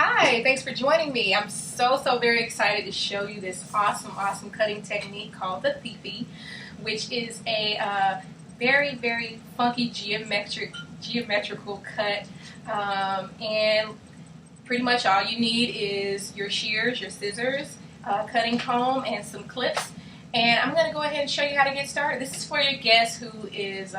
Hi, thanks for joining me. I'm so very excited to show you this awesome cutting technique called the FiFi, which is a very funky geometrical cut. And pretty much all you need is your shears, your scissors, cutting comb, and some clips. And I'm going to go ahead and show you how to get started. This is for your guest who is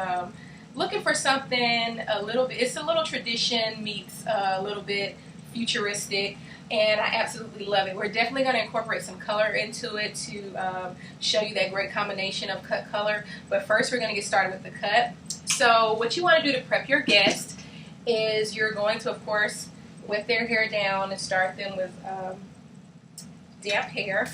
looking for something a little bit, it's a little tradition meets a little bit futuristic, and I absolutely love it. We're definitely going to incorporate some color into it to show you that great combination of cut color. But first we're going to get started with the cut. So what you want to do to prep your guest is you're going to, of course, wet their hair down and start them with damp hair.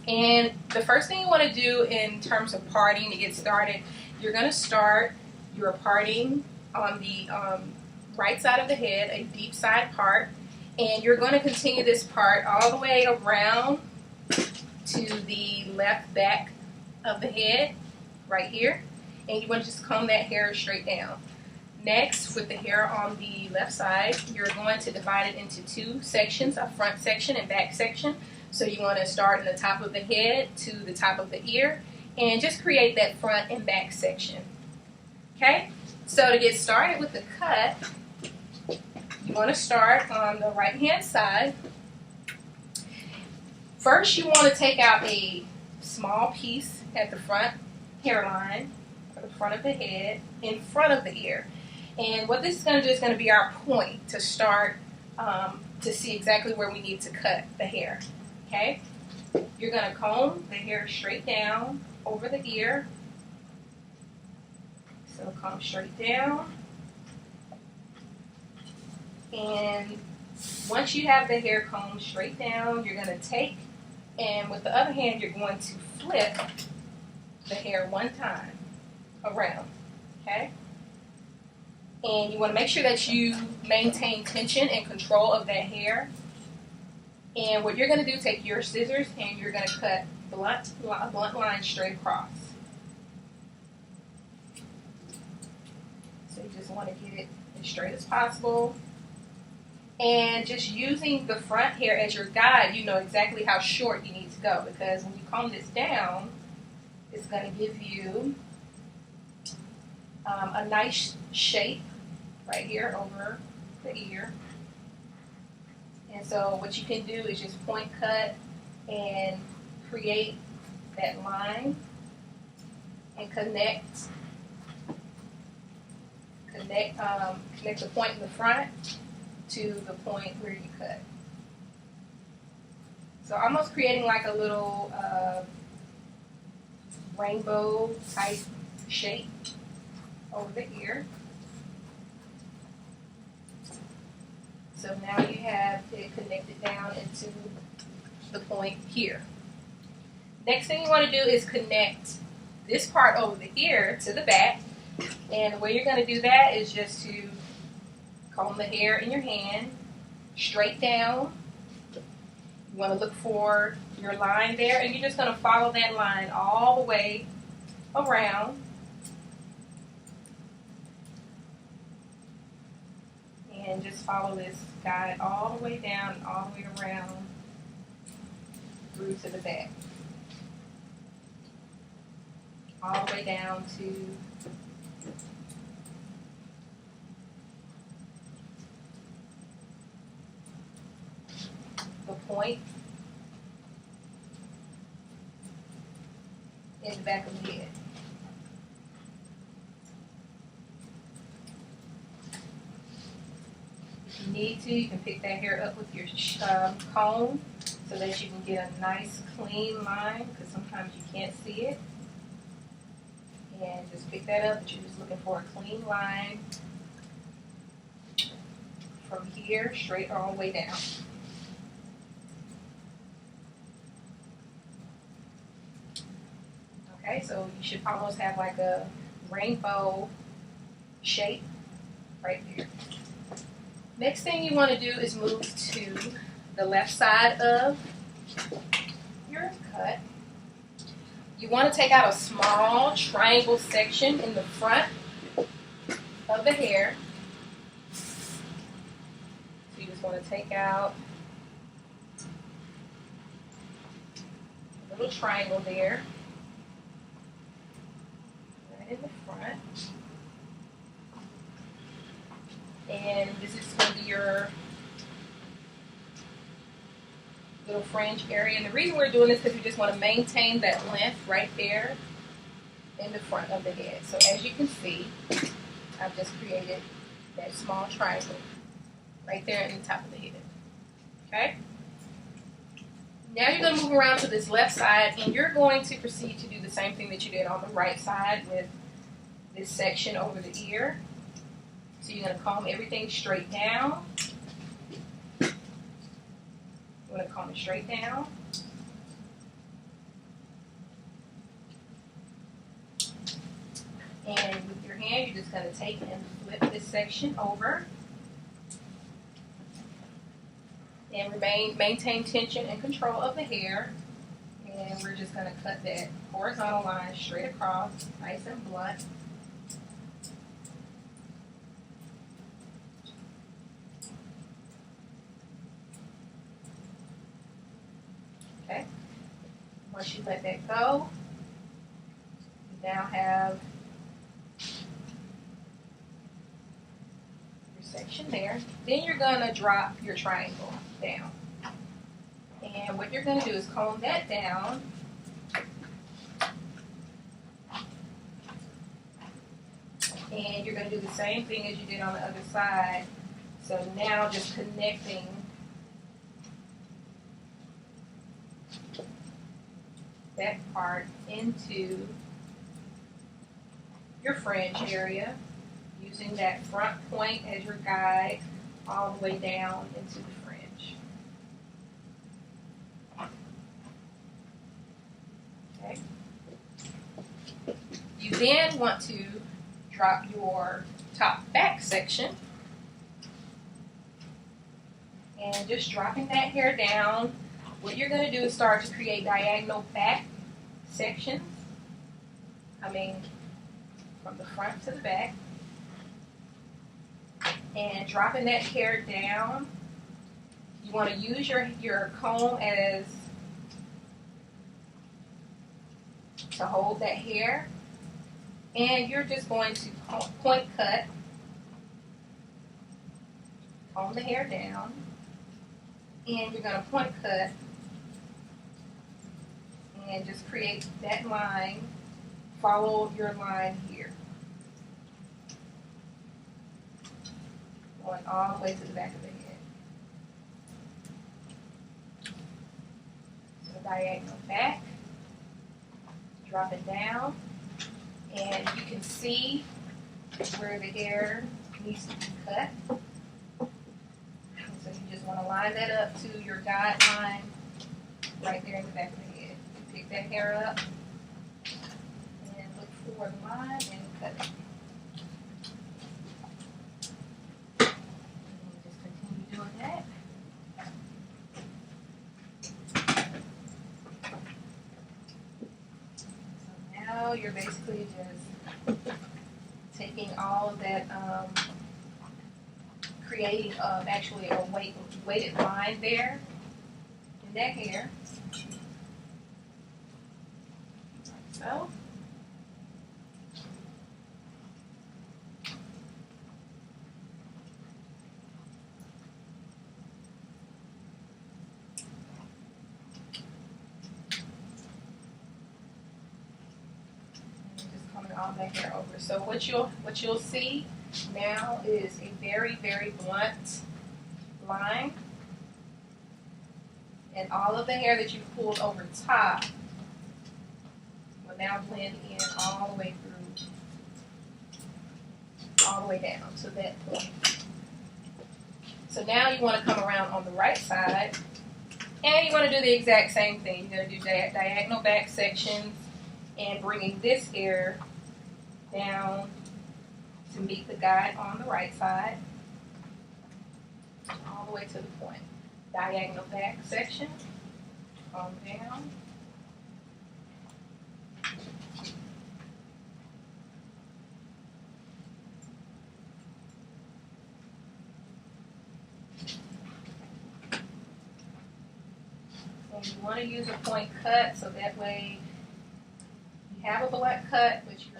And the first thing you want to do in terms of parting to get started, you're going to start your parting on the right side of the head, a deep side part, and you're going to continue this part all the way around to the left back of the head, right here, and you want to just comb that hair straight down. Next, with the hair on the left side, you're going to divide it into two sections, a front section and back section. So you want to start in the top of the head to the top of the ear and just create that front and back section. Okay? So to get started with the cut, you want to start on the right hand side. First, you want to take out a small piece at the front hairline, or the front of the head, in front of the ear. And what this is going to do is going to be our point to start to see exactly where we need to cut the hair. Okay? You're going to comb the hair straight down over the ear. So comb straight down. And once you have the hair combed straight down, you're going to take, and with the other hand, you're going to flip the hair one time around. Okay? And you want to make sure that you maintain tension and control of that hair. And what you're going to do, take your scissors and you're going to cut a blunt line straight across. So you just want to get it as straight as possible. And just using the front hair as your guide, you know exactly how short you need to go, because when you comb this down, it's going to give you a nice shape right here over the ear. And so what you can do is just point cut and create that line and connect the point in the front to the point where you cut. So almost creating like a little rainbow type shape over the ear. So now you have it connected down into the point here. Next thing you want to do is connect this part over the ear to the back. And the way you're going to do that is just to comb the hair in your hand, straight down. You want to look for your line there, and you're just going to follow that line all the way around. And just follow this guide all the way down and all the way around through to the back. All the way down to the point in the back of the head. If you need to, you can pick that hair up with your comb so that you can get a nice clean line, because sometimes you can't see it. And just pick that up, but you're just looking for a clean line from here straight all the way down. Okay, so you should almost have like a rainbow shape right there. Next thing you want to do is move to the left side of your cut. You want to take out a small triangle section in the front of the hair. So you just want to take out a little triangle there, right in the front. And this is going to be your little fringe area. And the reason we're doing this is because we just want to maintain that length right there in the front of the head. So as you can see, I've just created that small triangle right there in the top of the head. Okay? Now you're going to move around to this left side, and you're going to proceed to do the same thing that you did on the right side with this section over the ear. So you're going to comb everything straight down. You're going to comb it straight down. And with your hand, you're just going to take and flip this section over. And maintain tension and control of the hair. And we're just going to cut that horizontal line straight across, nice and blunt. Okay. Once you let that go, you now have your section there. Then you're going to drop your triangle down. And what you're going to do is comb that down. And you're going to do the same thing as you did on the other side. So now just connecting that part into your fringe area, using that front point as your guide all the way down into the fringe. Okay. You then want to drop your top back section, and just dropping that hair down. What you're going to do is start to create diagonal back sections. From the front to the back. And dropping that hair down. You want to use your comb to hold that hair. And you're just going to point cut, comb the hair down, and you're going to point cut and just create that line. Follow your line here, going all the way to the back of the head. So diagonal back, drop it down. And you can see where the hair needs to be cut. So you just want to line that up to your guideline right there in the back of the head. Pick that hair up and look for the line and cut it. And just continue doing that. Now you're basically just taking all of that, creating actually a weighted line there in that hair. Like so. All that hair over. So what you'll see now is a very, very blunt line, and all of the hair that you pulled over top will now blend in all the way through, all the way down to that point. So now you want to come around on the right side, and you want to do the exact same thing. You're going to do diagonal back sections and bringing this hair down to meet the guide on the right side, all the way to the point. Diagonal back section, comb down. And you want to use a point cut so that way you have a blunt cut, but you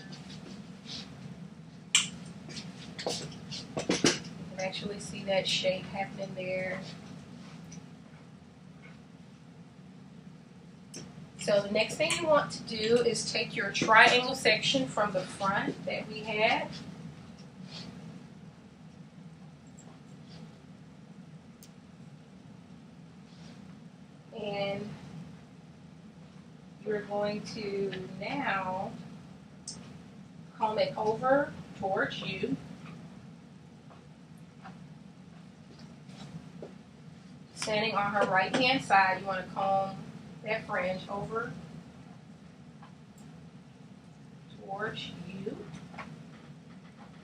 can actually see that shape happening there. So the next thing you want to do is take your triangle section from the front that we had. And you're going to now comb it over towards you. Standing on her right hand side, you want to comb that fringe over towards you,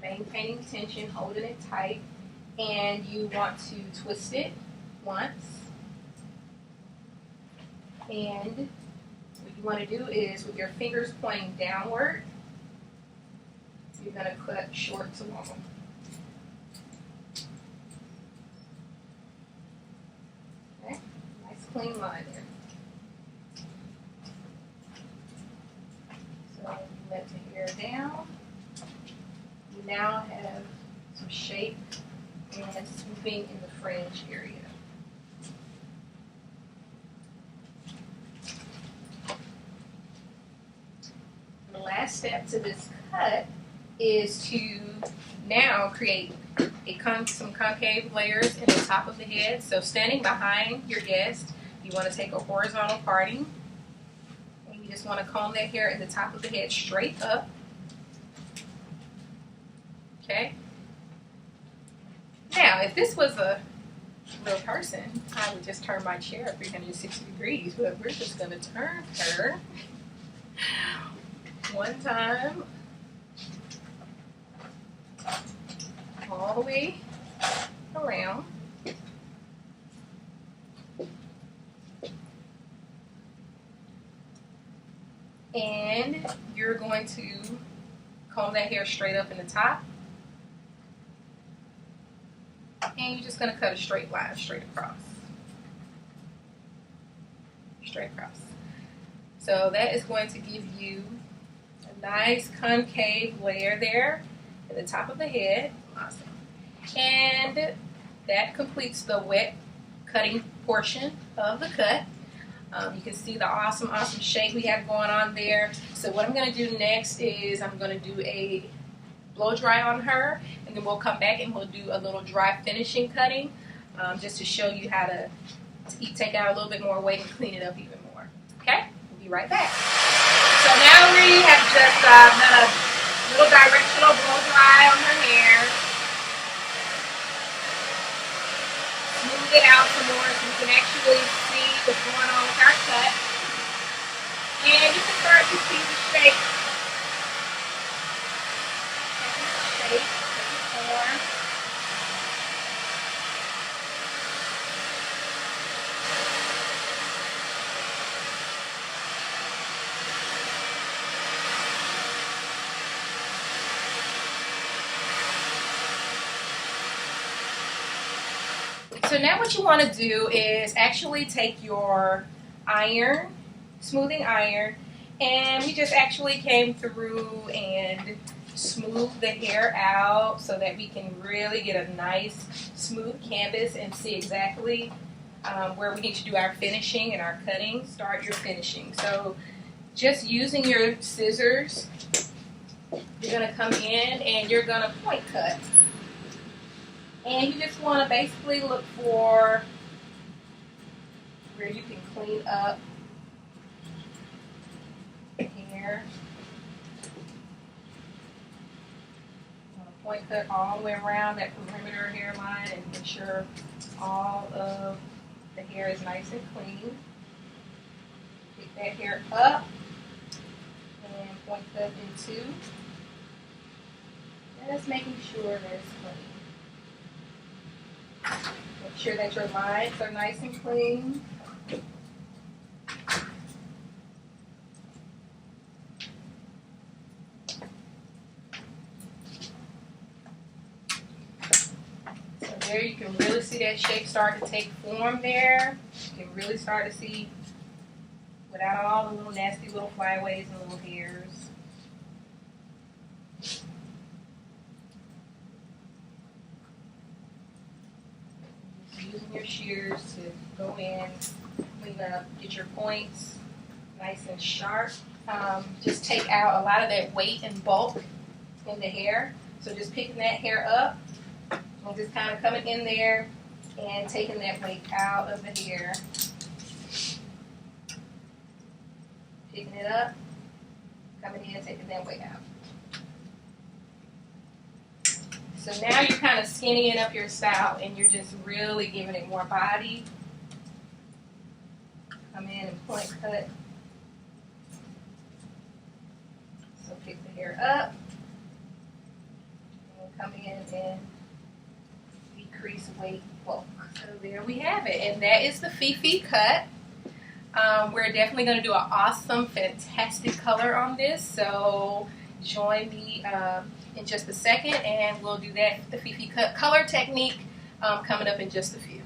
maintaining tension, holding it tight, and you want to twist it once. And what you want to do is, with your fingers pointing downward, you're going to cut short to long. Okay, nice clean line there. So you let the hair down. You now have some shape and swooping in the fringe area. The last step to this cut is to now create some concave layers in the top of the head. So standing behind your guest, you want to take a horizontal parting. And you just want to comb that hair at the top of the head straight up. Okay? Now, if this was a real person, I would just turn my chair 360 degrees, but we're just going to turn her one time all the way around. And you're going to comb that hair straight up in the top. And you're just going to cut a straight line straight across. Straight across. So that is going to give you a nice concave layer there at the top of the head. Awesome. And that completes the wet cutting portion of the cut. You can see the awesome shape we have going on there. So what I'm going to do next is I'm going to do a blow dry on her, and then we'll come back and we'll do a little dry finishing cutting, just to show you how to take out a little bit more weight and clean it up even more. Okay? We'll be right back. So now we have just done a little directional blow dry on her hair. Smooth it out some more so you can actually see what's going on with our cut. And you can start to see the shape. So now what you want to do is actually take your iron, smoothing iron, and we just actually came through and smoothed the hair out so that we can really get a nice smooth canvas and see exactly where we need to do our finishing and our cutting. Start your finishing. So just using your scissors, you're going to come in and you're going to point cut. And you just want to basically look for where you can clean up the hair. Point cut all the way around that perimeter hairline and make sure all of the hair is nice and clean. Pick that hair up and point cut in two. Just making sure that it's clean. Make sure that your lines are nice and clean. So there you can really see that shape start to take form there. You can really start to see without all the little nasty little flyaways and little hairs. Using your shears to go in, clean up, get your points nice and sharp. Just take out a lot of that weight and bulk in the hair. So just picking that hair up and just kind of coming in there and taking that weight out of the hair. Picking it up, coming in, taking that weight out. So now you're kind of skinnying up your style and you're just really giving it more body. Come in and point cut. So pick the hair up. And come in and decrease weight bulk. So there we have it. And that is the FiFi cut. We're definitely going to do an awesome, fantastic color on this. So join me in just a second, and we'll do that, the FiFi cut color technique, coming up in just a few.